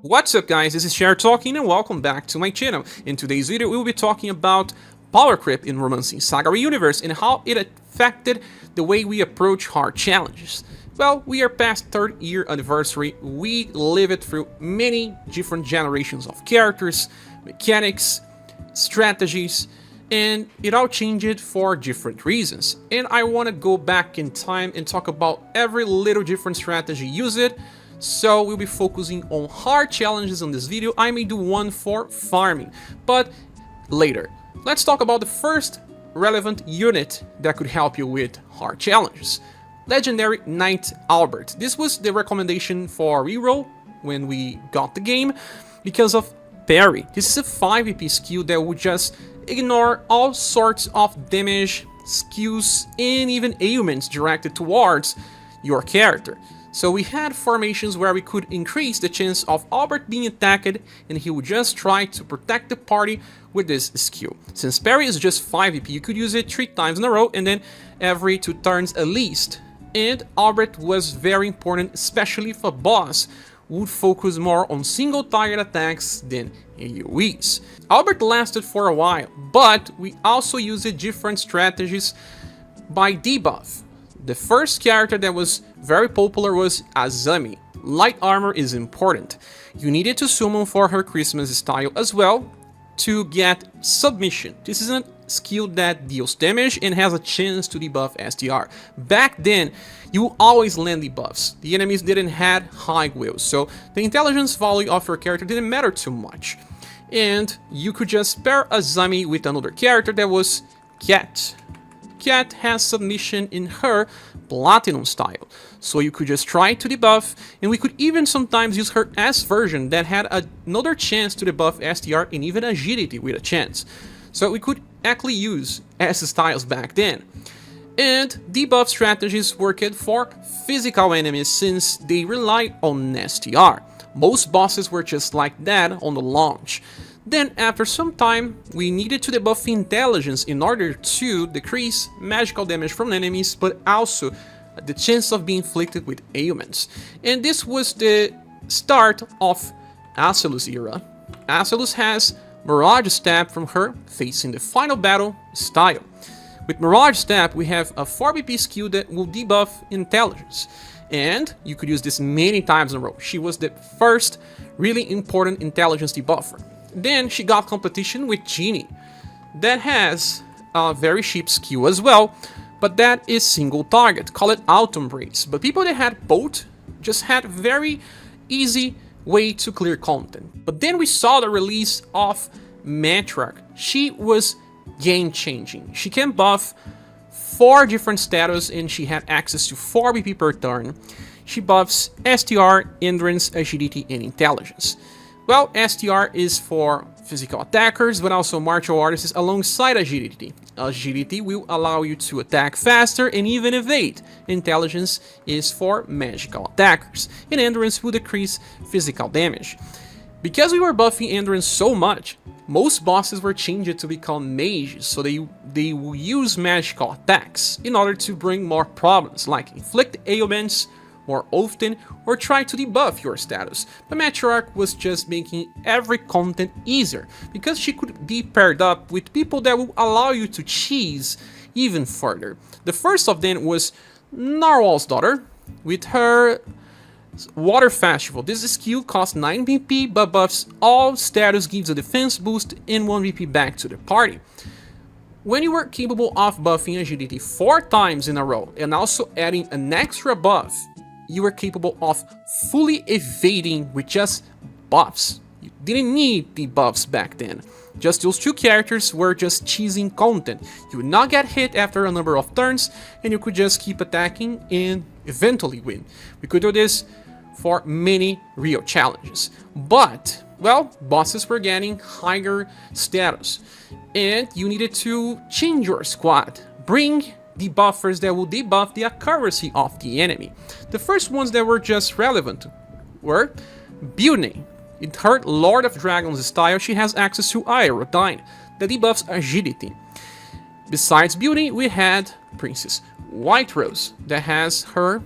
What's up guys, this is ScherBR talking and welcome back to my channel. In today's video we will be talking about Powercreep in Romancing SaGa Universe and how it affected the way we approach hard challenges. Well, we are past 3rd year anniversary, we lived through many different generations of characters, mechanics, strategies, and it all changed for different reasons. And I want to go back in time and talk about every little different strategy used. So we'll be focusing on hard challenges in this video. I may do one for farming, but later. Let's talk about the first relevant unit that could help you with hard challenges. Legendary Knight Albert. This was the recommendation for reroll when we got the game because of parry. This is a 5 EP skill that would just ignore all sorts of damage, skills, and even ailments directed towards your character. So we had formations where we could increase the chance of Albert being attacked and he would just try to protect the party with this skill. Since parry is just 5 EP, you could use it 3 times in a row and then every 2 turns at least. And Albert was very important, especially if a boss would focus more on single target attacks than AoEs. Albert lasted for a while, but we also used different strategies by debuff. The first character that was very popular was Azami. Light armor is important. You needed to summon for her Christmas style as well to get submission. This is a skill that deals damage and has a chance to debuff SDR. Back then, you always land debuffs. The enemies didn't have high wills, so the intelligence value of your character didn't matter too much. And you could just pair Azami with another character that was Cat. Cat has submission in her platinum style, so you could just try to debuff, and we could even sometimes use her S version that had another chance to debuff STR and even agility with a chance. So we could actually use S styles back then. And debuff strategies worked for physical enemies since they relied on STR. Most bosses were just like that on the launch. Then, after some time, we needed to debuff intelligence in order to decrease magical damage from enemies, but also the chance of being inflicted with ailments. And this was the start of Acelus era. Acelus has Mirage Stab from her facing the final battle style. With Mirage Stab, we have a 4 BP skill that will debuff intelligence. And you could use this many times in a row. She was the first really important intelligence debuffer. Then she got competition with Genie. That has a very cheap skill as well, but that is single target. Call it Autumn Breeze. But people that had both just had very easy way to clear content. But then we saw the release of Matriarch. She was game changing. She can buff 4 different status and she had access to 4 BP per turn. She buffs STR, Endurance, Agility, and Intelligence. Well, STR is for physical attackers, but also martial artists alongside agility. Agility will allow you to attack faster and even evade. Intelligence is for magical attackers, and endurance will decrease physical damage. Because we were buffing endurance so much, most bosses were changed to become mages, so they will use magical attacks in order to bring more problems, like inflict ailments more often or try to debuff your status. But Matriarch was just making every content easier because she could be paired up with people that will allow you to cheese even further. The first of them was Narwhal's daughter with her Water Festival. This skill costs 9 BP but buffs all status, gives a defense boost and 1 BP back to the party. When you were capable of buffing agility 4 times in a row and also adding an extra buff, you were capable of fully evading with just buffs. You didn't need debuffs back then. Just those 2 characters were just cheesing content. You would not get hit after a number of turns, and you could just keep attacking and eventually win. We could do this for many real challenges. But, well, bosses were getting higher status, and you needed to change your squad. Bring debuffers that will debuff the accuracy of the enemy. The first ones that were just relevant were Beauty. In her Lord of Dragons style, she has access to Aerodyne, that debuffs agility. Besides Beauty, we had Princess White Rose, that has her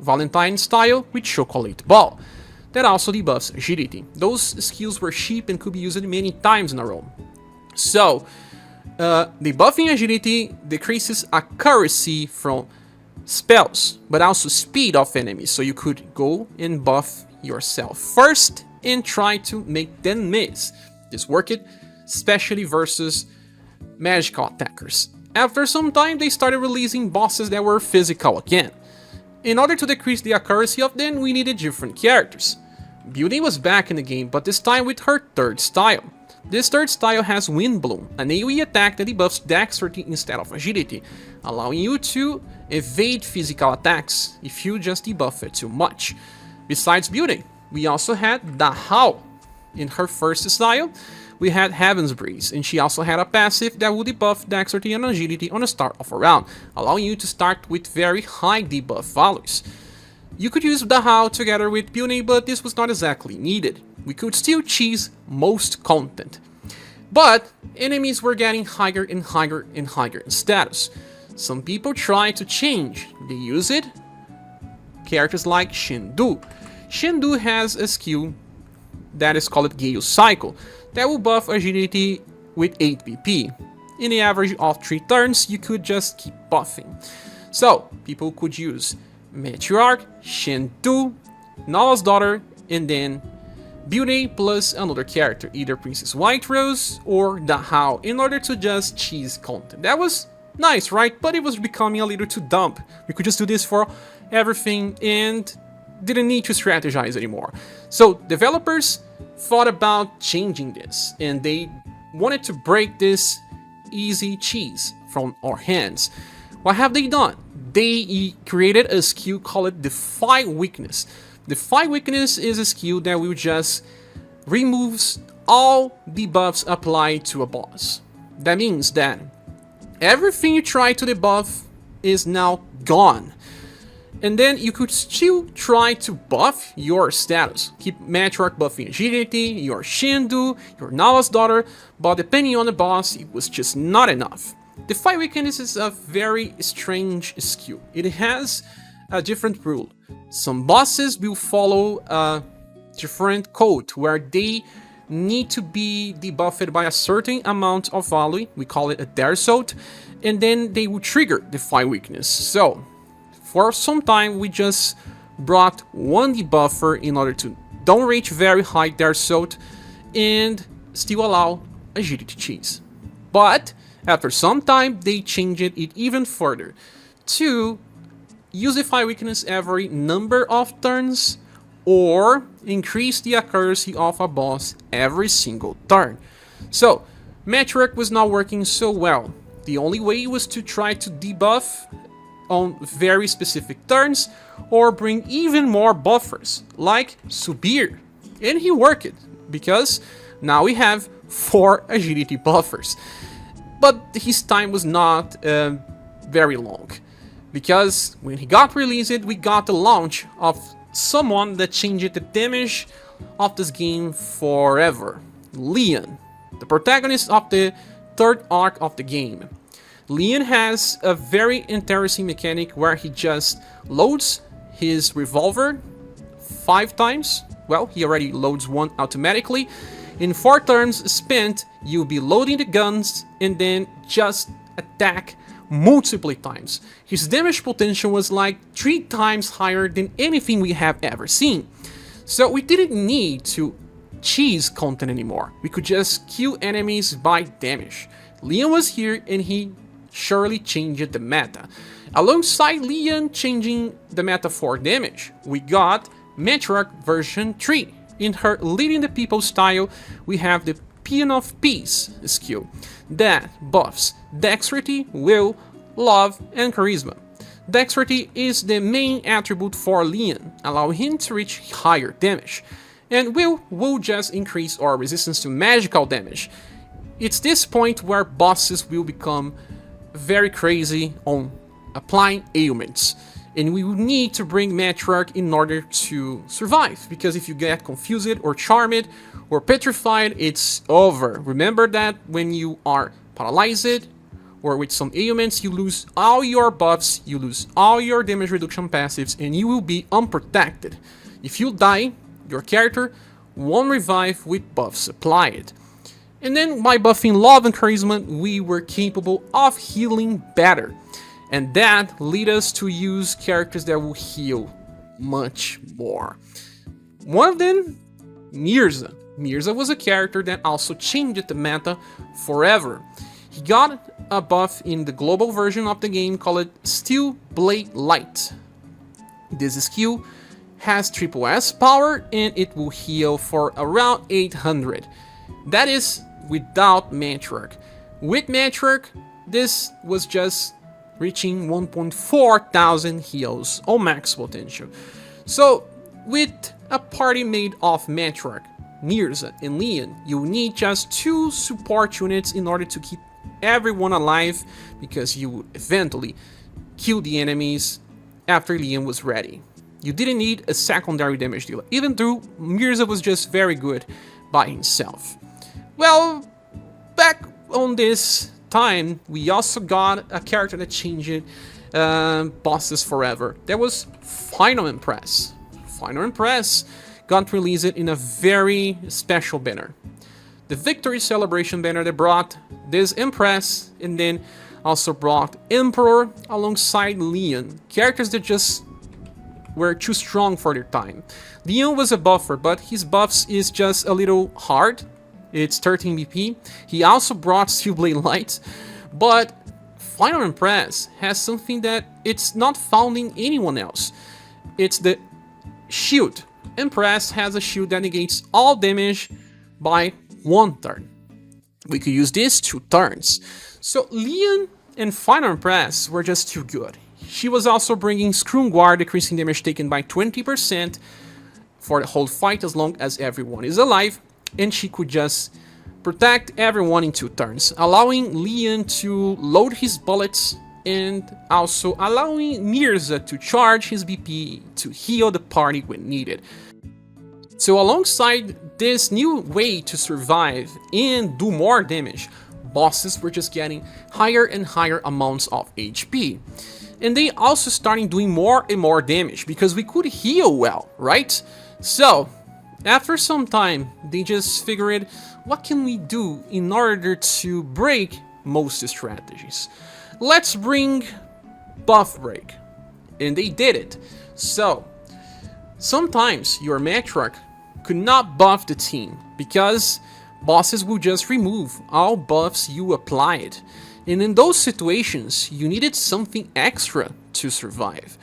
Valentine style with Chocolate Ball. that also debuffs agility. Those skills were cheap and could be used many times in a row. So, debuffing agility decreases accuracy from spells, but also speed of enemies, so you could go and buff yourself first and try to make them miss. This worked, especially versus magical attackers. After some time, they started releasing bosses that were physical again. In order to decrease the accuracy of them, we needed different characters. Beauty was back in the game, but this time with her third style. This third style has Wind Bloom, an AoE attack that debuffs dexterity instead of agility, allowing you to evade physical attacks if you just debuff it too much. Besides Beauty, we also had Dahao. In her first style, we had Heaven's Breeze, and she also had a passive that would debuff dexterity and agility on the start of a round, allowing you to start with very high debuff values. You could use Dahao together with Beauty, but this was not exactly needed. We could still cheese most content. But enemies were getting higher and higher and higher in status. Some people tried to change. They used characters like Shendu. Shendu has a skill that is called Gale Cycle that will buff agility with 8 BP. In the average of 3 turns, you could just keep buffing. So, people could use Matriarch, Shendu, Nala's daughter, and then Beauty plus another character, either Princess White Rose or Dahao, in order to just cheese content. That was nice, right? But it was becoming a little too dumb. We could just do this for everything and didn't need to strategize anymore. So developers thought about changing this, and they wanted to break this easy cheese from our hands. What have they done? They created a skill called Defy Weakness. Defy Weakness is a skill that will just removes all debuffs applied to a boss. That means that everything you try to debuff is now gone. And then you could still try to buff your status. Keep Matriarch buffing agility, your Shendu, your Nala's daughter, but depending on the boss, it was just not enough. Defy Weakness is a very strange skill. It has a different rule. Some bosses will follow a different code where they need to be debuffed by a certain amount of value. We call it a Dersalt, and then they will trigger Defy Weakness. So, for some time, we just brought one debuffer in order to don't reach very high Dersalt and still allow agility cheese. But after some time, they changed it even further to use Defy Weakness every number of turns or increase the accuracy of a boss every single turn. So, Matriarch was not working so well. The only way was to try to debuff on very specific turns or bring even more buffers, like ScherBR. And he worked, because now we have 4 agility buffers. But his time was not very long, because when he got released, we got the launch of someone that changed the damage of this game forever. Leon, the protagonist of the third arc of the game. Leon has a very interesting mechanic where he just loads his revolver 5 times. Well, he already loads one automatically. In 4 turns spent, you'll be loading the guns and then just attack multiple times. His damage potential was like 3 times higher than anything we have ever seen. So we didn't need to cheese content anymore. We could just kill enemies by damage. Leon was here and he surely changed the meta. Alongside Leon changing the meta for damage, we got Matriarch version 3. In her Leading the People style, we have the Paean of Peace skill that buffs dexterity, will, love, and charisma. Dexterity is the main attribute for Leon, allowing him to reach higher damage, and will just increase our resistance to magical damage. It's this point where bosses will become very crazy on applying ailments, and we will need to bring Matriarch in order to survive, because if you get confused or charmed or petrified, it's over. Remember that when you are paralyzed or with some ailments, you lose all your buffs, you lose all your damage reduction passives, and you will be unprotected. If you die, your character won't revive with buffs applied. And then by buffing love and charisma, we were capable of healing better. And that led us to use characters that will heal much more. One of them, Mirza. Mirza was a character that also changed the meta forever. He got a buff in the global version of the game called Steel Blade Light. This skill has triple S power and it will heal for around 800. That is without Matriarch. With Matriarch, this was just reaching 1.4 thousand heals on max potential. So with a party made of Matriarch, Mirza, and Leon, you need just 2 support units in order to keep everyone alive, because you would eventually kill the enemies after Leon was ready. You didn't need a secondary damage dealer, even though Mirza was just very good by himself. Well, back on this time, we also got a character that changed bosses forever. That was Final Impress. Final Impress got released in a very special banner. The Victory Celebration banner that brought this Impress, and then also brought Emperor alongside Leon. Characters that just were too strong for their time. Leon was a buffer, but his buffs is just a little hard. It's 13 BP. He also brought Steel Blade Light, but Final Impress has something that it's not found in anyone else. It's the shield. Impress has a shield that negates all damage by 1 turn. We could use this 2 turns. So Leon and Final Impress were just too good. She was also bringing Scrum Guard, decreasing damage taken by 20% for the whole fight as long as everyone is alive, and she could just protect everyone in 2 turns, allowing Leon to load his bullets and also allowing Mirza to charge his BP to heal the party when needed. So alongside this new way to survive and do more damage, bosses were just getting higher and higher amounts of HP. And they also started doing more and more damage because we could heal well, right? So after some time, they just figured, what can we do in order to break most strategies? Let's bring buff break. And they did it. So sometimes your Matriarch could not buff the team because bosses will just remove all buffs you applied. And in those situations, you needed something extra to survive.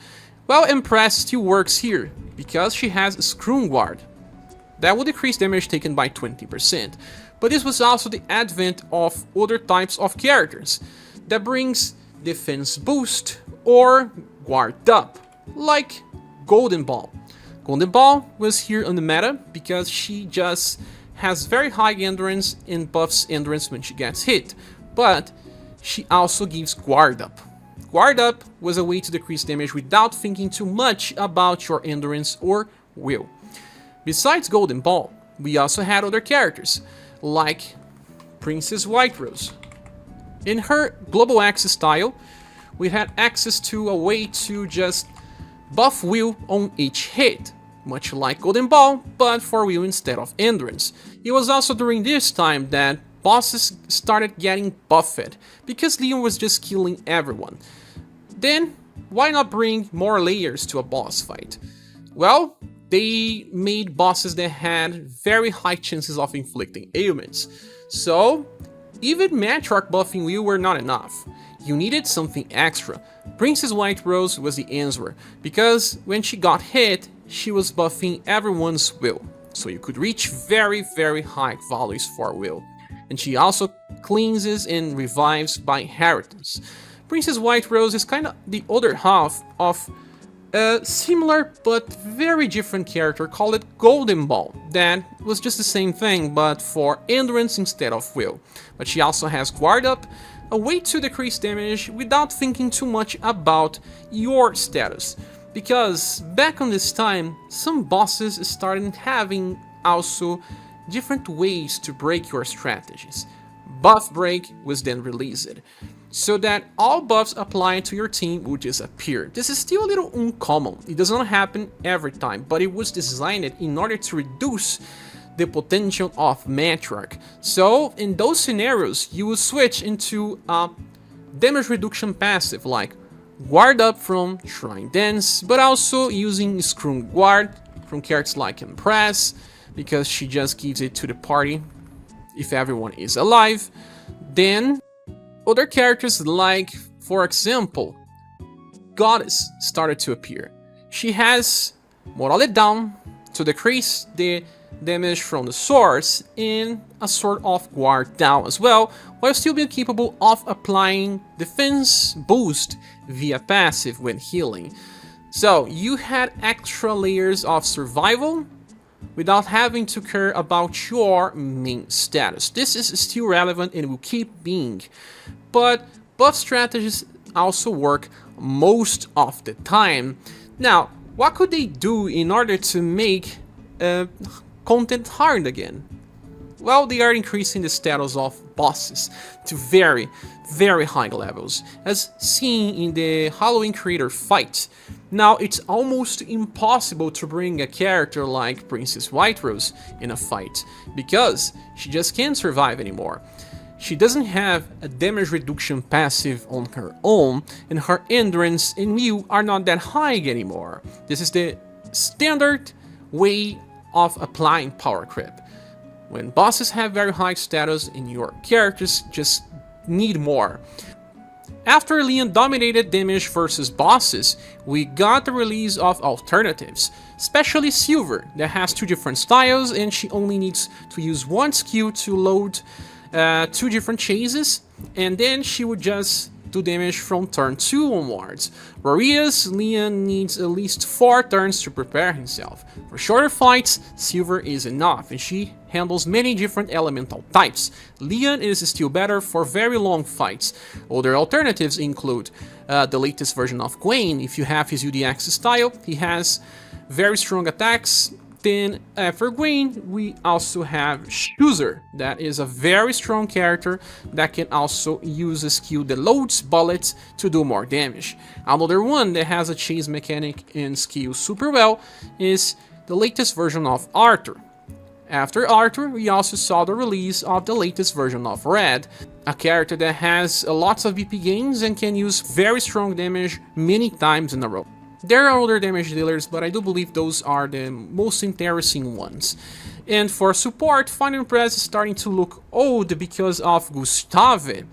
Well, Impress still works here because she has a Scrum Guard. That will decrease damage taken by 20%. But this was also the advent of other types of characters that brings defense boost or guard up, like Golden Ball. Golden Ball was here on the meta because she just has very high endurance and buffs endurance when she gets hit, but she also gives guard up. Guard up was a way to decrease damage without thinking too much about your endurance or will. Besides Golden Ball, we also had other characters, like Princess White Rose. In her global access style, we had access to a way to just buff will on each hit, much like Golden Ball, but for will instead of endurance. It was also during this time that bosses started getting buffed, because Leon was just killing everyone. Then, why not bring more layers to a boss fight? Well, they made bosses that had very high chances of inflicting ailments. So, even Matriarch buffing will were not enough. You needed something extra. Princess White Rose was the answer, because when she got hit, she was buffing everyone's will. So you could reach very, very high values for will. And she also cleanses and revives by inheritance. Princess White Rose is kind of the other half of a similar but very different character called Golden Ball, that was just the same thing but for endurance instead of will. But she also has guard up, a way to decrease damage without thinking too much about your status. Because back on this time, some bosses started having also different ways to break your strategies. Buff Break was then released. so that all buffs applied to your team would disappear. This is still a little uncommon. It does not happen every time, but it was designed in order to reduce the potential of Matriarch. So in those scenarios, you will switch into a damage reduction passive like Guard Up from Shrine Dance, but also using Scrum Guard from characters like Empress, because she just gives it to the party if everyone is alive. Then other characters like, for example, Goddess started to appear. She has Morale Down to decrease the damage from the source and a sort of guard down as well, while still being capable of applying defense boost via passive when healing. So you had extra layers of survival without having to care about your main status. This is still relevant and will keep being, but buff strategies also work most of the time. Now, what could they do in order to make content hard again? Well, they are increasing the status of bosses to very, very high levels, as seen in the Halloween Creator fight. Now, it's almost impossible to bring a character like Princess White Rose in a fight, because she just can't survive anymore. She doesn't have a damage reduction passive on her own, and her endurance and Mew are not that high anymore. This is the standard way of applying power creep. When bosses have very high status and your characters just need more. After Leon dominated damage versus bosses, we got the release of alternatives, especially Silver, that has two different styles and she only needs to use one skill to load two different chases, and then she would just do damage from turn 2 onwards, whereas Leon needs at least 4 turns to prepare himself. For shorter fights, Silver is enough, and she handles many different elemental types. Leon is still better for very long fights. Other alternatives include the latest version of Gwen. If you have his UDX style, he has very strong attacks. Then after Gwen, we also have Chooser, that is a very strong character that can also use a skill that loads bullets to do more damage. Another one that has a chase mechanic and skill super well is the latest version of Arthur. After Arthur, we also saw the release of the latest version of Red, a character that has lots of BP gains and can use very strong damage many times in a row. There are other damage dealers, but I do believe those are the most interesting ones. And for support, Final Press is starting to look old because of Gustave.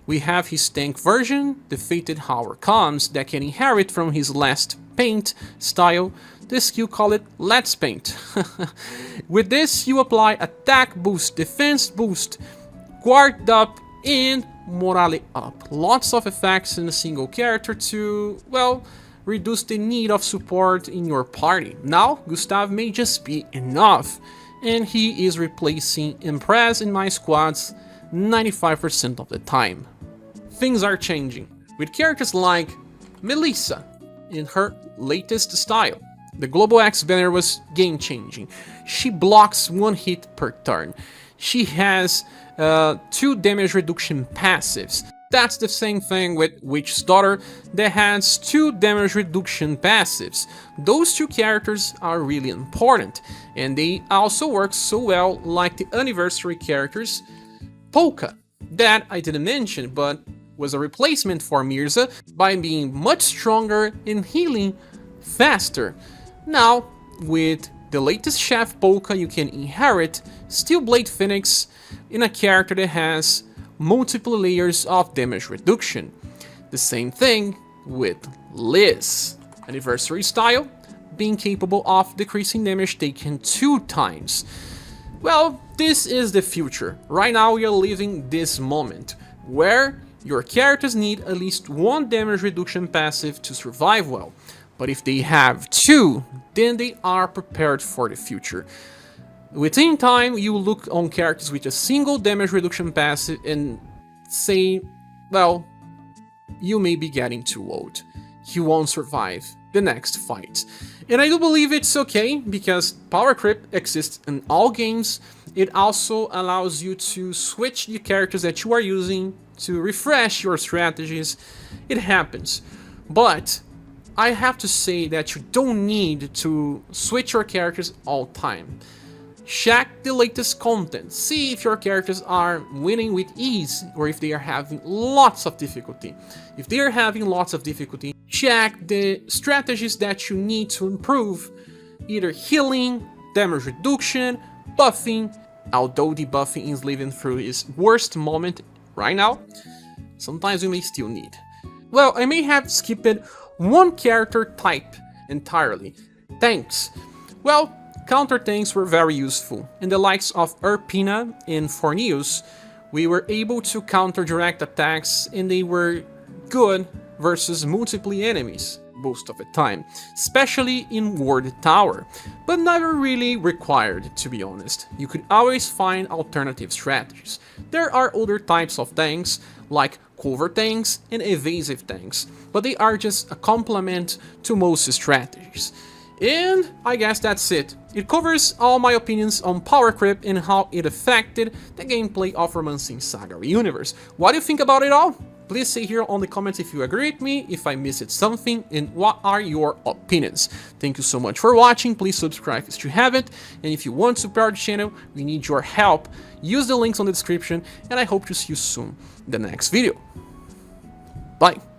We have his tank version, the Fated Hour Comes, that can inherit from his last paint style, the skill called Let's Paint. With this, you apply attack boost, defense boost, guard up, and morale up. Lots of effects in a single character to, well, reduce the need of support in your party. Now, Gustav may just be enough, and he is replacing Empress in my squads 95% of the time. Things are changing, with characters like Melissa in her latest style. The Global X banner was game-changing. She blocks 1 hit per turn. She has 2 damage reduction passives. That's the same thing with Witch's Daughter that has 2 damage reduction passives. Those 2 characters are really important, and they also work so well like the anniversary characters Polka, that I didn't mention but was a replacement for Mirza by being much stronger and healing faster. Now, with the latest Chef Polka, you can inherit Steelblade Phoenix in a character that has multiple layers of damage reduction. The same thing with Liz, anniversary style, being capable of decreasing damage taken 2 times. Well, this is the future. Right now we are living this moment, where your characters need at least 1 damage reduction passive to survive well. But if they have 2, then they are prepared for the future. Within time, you look on characters with a single damage reduction passive and say, well, you may be getting too old. You won't survive the next fight. And I do believe it's okay because Powercreep exists in all games. It also allows you to switch the characters that you are using, to refresh your strategies. It happens. But I have to say that you don't need to switch your characters all time. Check the latest content, see if your characters are winning with ease or if they are having lots of difficulty. If they are having lots of difficulty, check the strategies that you need to improve, either healing, damage reduction, buffing, although debuffing is living through its worst moment right now, sometimes we may still need. Well, I may have skipped one character type entirely. Tanks. Well, counter tanks were very useful. In the likes of Urpina and Forneus, we were able to counter direct attacks and they were good versus multiple enemies most of the time, especially in Ward Tower, but never really required, to be honest. You could always find alternative strategies. There are other types of tanks, like cover tanks and evasive tanks, but they are just a complement to most strategies. And I guess that's it. It covers all my opinions on Powercreep and how it affected the gameplay of Romancing SaGa Universe. What do you think about it all? Please say here on the comments if you agree with me, if I missed something, and what are your opinions. Thank you so much for watching. Please subscribe if you haven't, and if you want to support the channel, we need your help. Use the links on the description, and I hope to see you soon in the next video. Bye!